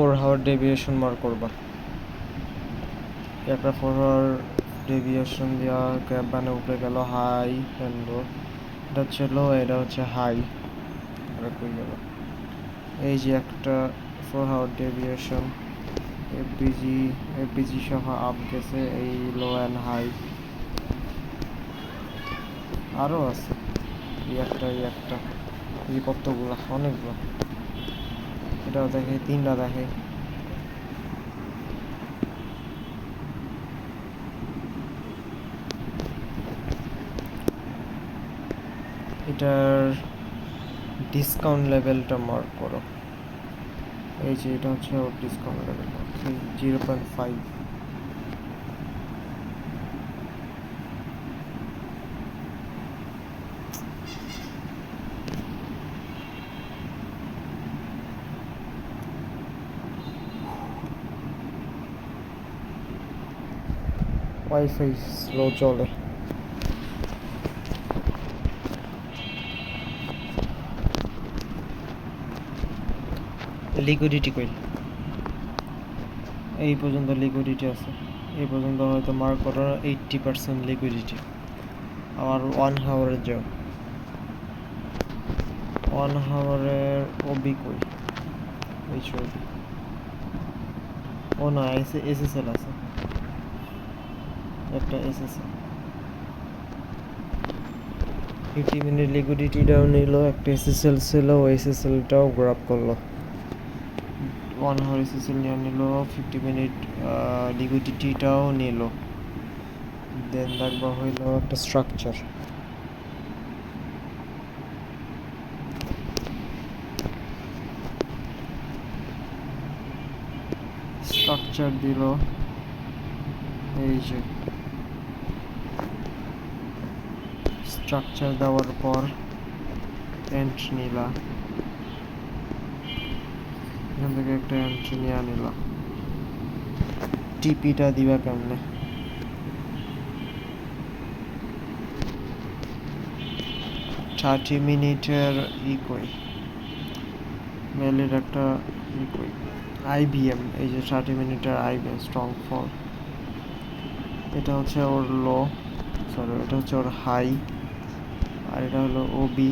4 hour deviation mark করবা। একটা 4 hour deviation দেওয়া গ্যাপ বানে উপরে গেল হাই অ্যান্ড লো, এটা হচ্ছে লো, এটা হচ্ছে হাই। আর কই গেল, এই যে একটা 4 আওয়ার ডেভিয়েশন এফবিজি সহ আপ গেছে, এই লো অ্যান্ড হাই আরও আছে, এই একটা এই কতগুলো, অনেকগুলো। এটাও দেখে, তিনটা দেখে। এটার ডিসকাউন্ট লেভেলটা মার্ক করো, এই যে এটা হচ্ছে ওর ডিসকাউন্ট লেভেল 0.5। ওয়াইফাই স্লো চলে। লিকুইডিটি কই, এই পর্যন্ত লিকুইডিটি আছে, এই পর্যন্ত হয়তো মার্ক করো 80% লিকুইডিটি। আবার 1 আওয়ারে যাও, 1 আওয়ারের ওবি কই, এই ছবি, ও না এসএসএল আছে, একটা এসএসএল 50 মিনিট লিকুইডিটি ডাউন নিল, একটা এসএসএল ছিল, ওই এসএসএলটাও গ্রাব করলো। 1 আওয়ার এসএসএল নিয়ে নিল, 50 মিনিট লিকুইডিটিটাও নিল। দেন দেখবা হইল একটা স্ট্রাকচার, দিল, এই যে স্ট্রাকচার দেওয়ার পর এন্ট্রি নিলা, এখান থেকে একটা এন্ট্রি নিয়ে নিলা। টিপিটা দিবা কেমনে, মিনিটের কই, মেলের একটা কই, আইবিএম, এই যে 30 মিনিটের আইবিএম স্ট্রং ফল, এটা হচ্ছে ওর লো, সরি এটা হচ্ছে ওর হাই, আর এটা হলো ওবি।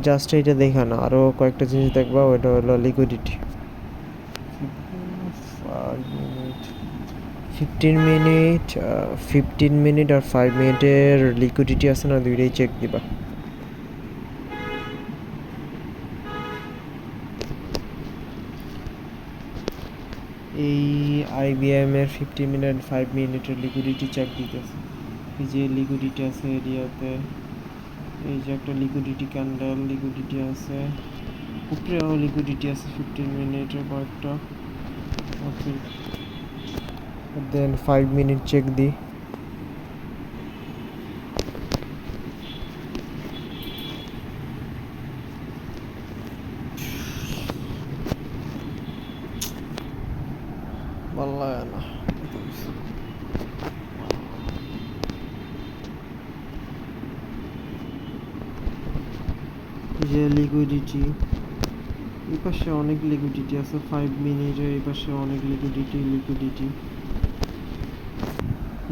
জাস্ট এইটা দেখা না, আরও কয়েকটা জিনিস দেখবা, ওইটা হলো লিকুইডিটি। 15 মিনিট আর 5 মিনিটের লিকুইডিটি আছে না, দুইটাই চেক দিবা। এই আইবিএম এর 15 মিনিট 5 মিনিটের লিকুইডিটি চেক দিতেছে। এই যে লিকুইডিটি আছে এরিয়াতে, এই যে একটা লিকুইডিটি ক্যান্ডেল, লিকুইডিটি আছে উপরেও, লিকুইডিটি আছে 15 মিনিটের কয়েকটা। ওকে, দেন 5 মিনিট চেক দিই। ভালো লাগে না, যে লিকুইডিটি এই পাশে অনেক লিকুইডিটি আছে, 5 মিনিটের এই পাশে অনেক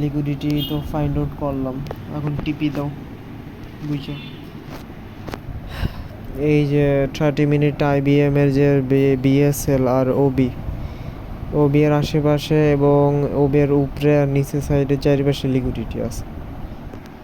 লিকুইডিটি তো ফাইন্ড আউট করলাম। এখন টিপি দাও বুঝছো, এই যে 30 মিনিট আইবিএম এর যে বিএসএল আর ওবি এর আশেপাশে এবং ওবি এর উপরে আর নিচে সাইডে চারিপাশে লিকুইডিটি আছে।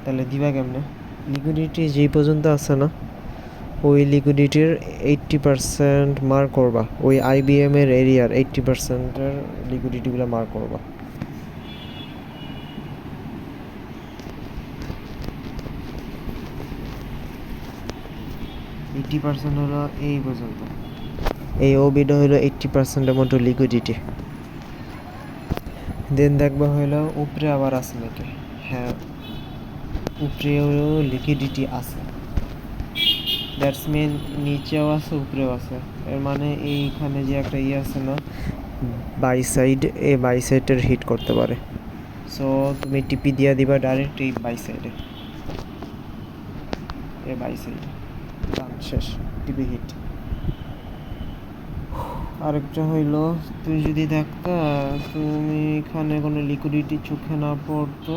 তাহলে দিবা কেমনে, লিকুইডিটি যেই পর্যন্ত আছে না, ওই লিকুইডিটির 80% মার্ক করবা, ওই আইবিএম এর এরিয়ার 80%-এর লিকুইডিটিগুলো মার্ক করবা। এইটি পার্সেন্ট হলো এই পর্যন্ত, এই ওবিটা হলো 80%-এর মতো লিকুইডিটি। দেন দেখবা হইলো উপরে আবার আছে নাকি, হ্যাঁ উপরেও লিকুইডিটি আছে, দ্যাটস মিন নিচেও আছে উপরেও আছে। এর মানে এইখানে যে একটা আছে না বাই সাইড, এই বাই সাইডের হিট করতে পারে। সো তুমি টিপি দিয়া দিবা ডাইরেক্ট এই বাই সাইডে, এই বাই সাইডে ডান, শেষ। টিপি হিট। আরেকটা হইলো, তুই যদি দেখতা তুমি এখানে কোনো লিকুইডিটি চোখে না পড়তো,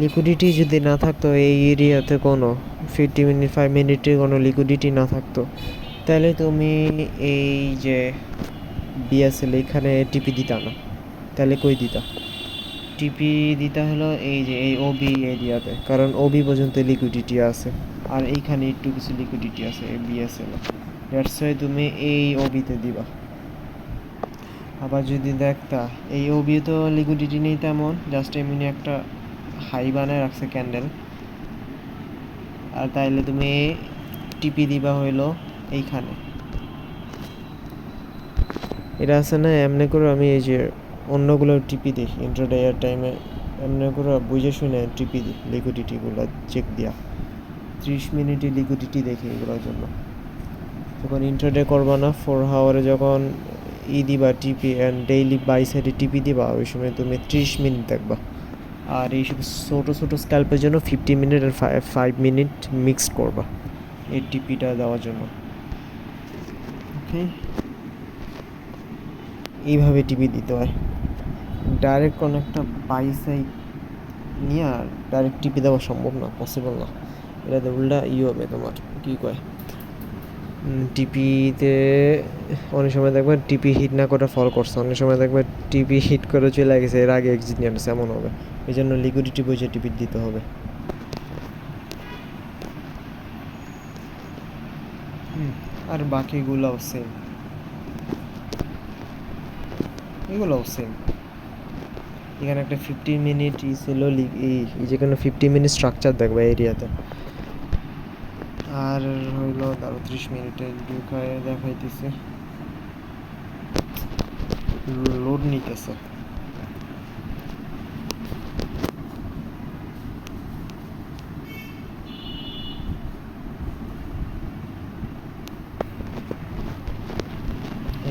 লিকুইডিটি যদি না থাকতো এই এরিয়াতে কোনো 50 মিনিট 5 মিনিটে কোনো লিকুইডিটি না থাকতো, তাহলে তুমি এই যে বিএসএল এখানে টিপি দিতা না। তাহলে কই দিতা? টিপি দিতা হলো এই যে এই ওবি এরিয়াতে, কারণ ওবি পর্যন্ত লিকুইডিটি আছে আর এইখানে একটু কিছু লিকুইডিটি আছে এই বিএসএল। দ্যাটস ওয়াই তুমি এই ওবিতে দিবা। আবার যদি দেখতা এই ওবি তো লিকুইডিটি নেই তেমন, জাস্ট এমনি একটা হাই বানায় রাখছে ক্যান্ডেল, আর তাইলে তুমি টিপি দিবা হইলো এইখানে। এটা আছে না, এমনি করে আমি এই যে অন্যগুলো টিপি দিই ইন্ট্রাডে টাইমে, এমনি করে বুঝে শুনে টিপি দিই লিকুইডিটিগুলো চেক দিয়া। 30 মিনিটই লিকুইডিটি দেখি এগুলোর জন্য। যখন ইন্ট্রাডে করবা না 4 আওয়ারে যখন দিবা টিপি অ্যান্ড ডেইলি বাই সাইডে টিপি দিবা, ওই সময় তুমি 30 মিনিট দেখবা। আর এইসব ছোটো ছোটো স্ক্যাল্পের জন্য 50 মিনিট আর 5 মিনিট মিক্সড করবা এই টিপিটা দেওয়ার জন্য। ওকে, এইভাবে টিপি দিতে হয়। ডাইরেক্ট কোনো একটা বাই সাইড নিয়ে আর ডাইরেক্ট টিপি দেওয়া সম্ভব না, পসিবল না। এটাতে উল্টা হবে তোমার, কী কয়, টিপিতে অনেক সময় দেখবে টিপি হিট না করে ফল করছে, অনেক সময় দেখবে টিপি হিট করে চলে গেছে, এর আগে এক্সিট নিয়ে আসছে, এমন হবে। এই জন্য লিকুইডিটি বুঝে টিপি দিতে হবে। আর বাকিগুলোও সেম, এগুলোও সেম। এখানে একটা 50 মিনিট ছিল, এই যেখানে 50 মিনিট স্ট্রাকচার দেখবে এরিয়াতে। আর হইলো তারও 30 মিনিটের ঢুকায় দেখাইতেছে, লোড নিতেছে।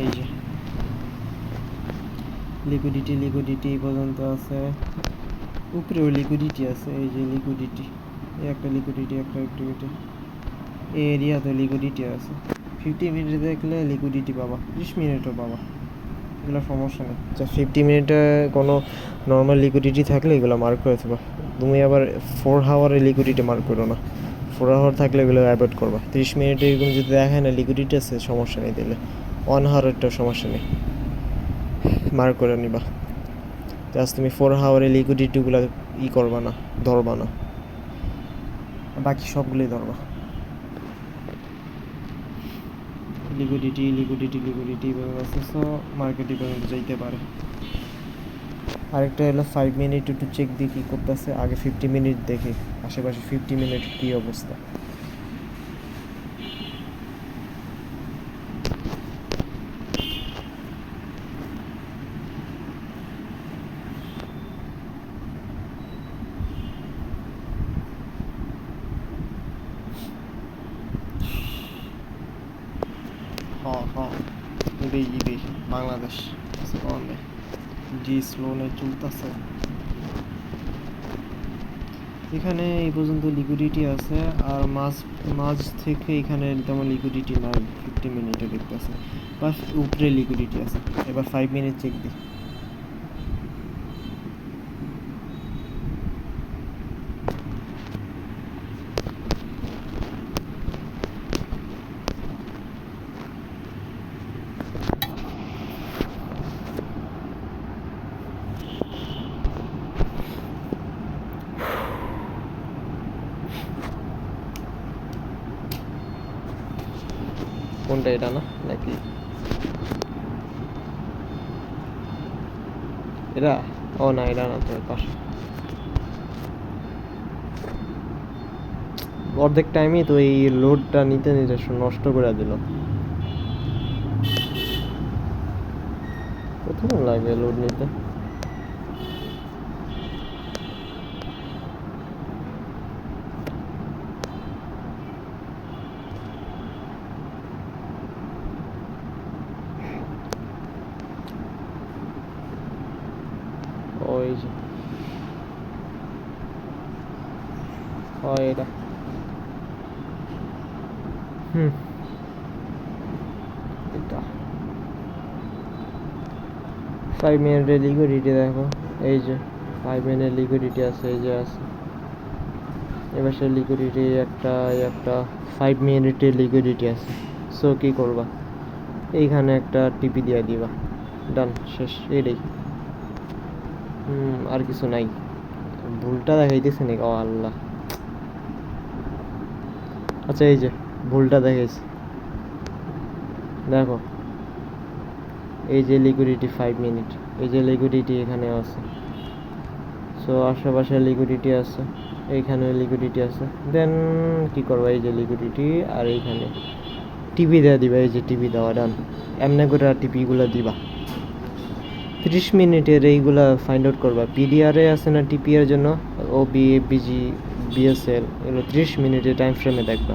এই যে লিকুইডিটি পর্যন্ত আছে, উপরেও লিকুইডিটি আছে। এই যে লিকুইডিটি, একটা লিকুইডিটি এই এরিয়াতে লিকুইডিটি আছে। 50 মিনিট দেখলে লিকুইডিটি পাবা, 30 মিনিটও পাবা, এগুলো সমস্যা নেই। আচ্ছা, 50 মিনিটে কোনো নর্মাল লিকুইডিটি থাকলে এগুলো মার্ক করে দেবা। তুমি আবার 4 আওয়ারে লিকুইডিটি মার্ক করো না, 4 আওয়ার থাকলে এগুলো অ্যাভয়েড করবা। 30 মিনিটে এরকম যদি দেখায় না লিকুইডিটি আছে, সমস্যা নেই, দিলে 1 আওয়ারেরটাও সমস্যা নেই, মার্ক করে নিবা। জাস্ট তুমি 4 আওয়ারে লিকুইডিটিগুলো করবা না, ধরবা না, বাকি সবগুলোই ধরবা। লিকুইডিটি আছে, সো মার্কেটে পর্যন্ত যাইতে পারে। আরেকটা হলো 5 মিনিট একটু চেক দিয়ে কী করতেছে, আগে 50 মিনিট দেখি আশেপাশে 50 মিনিট কী অবস্থা। ইবেই বাংলাদেশ জি স্লোনে চলতেছে। এখানে এই পর্যন্ত লিকুইডিটি আছে, আর মাঝ থেকে এখানে তেমন লিকুইডিটি নাই 50 মিনিটে দেখতেছে, বাস উপরে লিকুইডিটি আছে। এবার 5 মিনিট চেক দিই। কোনটা, এটা না নাকি এটা? ও না, এটা না, তো পাশে অর্ধেক টাইমই তো এই লোডটা নিতে নষ্ট করে দিল। কতক্ষণ লাগে লোড নিতে? ওই যে এটা হুম এটা 5 মিনিটের লিকুইডিটি দেখো, এই যে 5 মিনিটের লিকুইডিটি আছে, এই যে আছে। এবার সে লিকুইডিটি একটা 5 মিনিটের লিকুইডিটি আছে। সো কি করবা, এইখানে একটা টিপি দিয়ে দিবা, ডান, শেষ, এটাই। আর কিছু নাই। ভুলটা দেখাইতেছে নাকি? ও আল্লাহ, আচ্ছা এই যে ভুলটা দেখাইছে, দেখো এই যে লিকুইডিটি 5 মিনিট, এই যে লিকুইডিটি এখানে আছে। সো আশেপাশে লিকুইডিটি আছে, এইখানে লিকুইডিটি আছে। দেন কি করবা, এই যে লিকুইডিটি আর এইখানে টিপি দেওয়া দিবা, এই যে টিপি দেওয়া, ডান। এমনি করে টিপিগুলো দিবা 30 মিনিটের, এইগুলা ফাইন্ড আউট করবা। পিডিআরে আছে না টিপি এর জন্য, ওবি, বিজি, বিএসএল, এগুলো 30 মিনিটের টাইম ফ্রেমে দেখবা।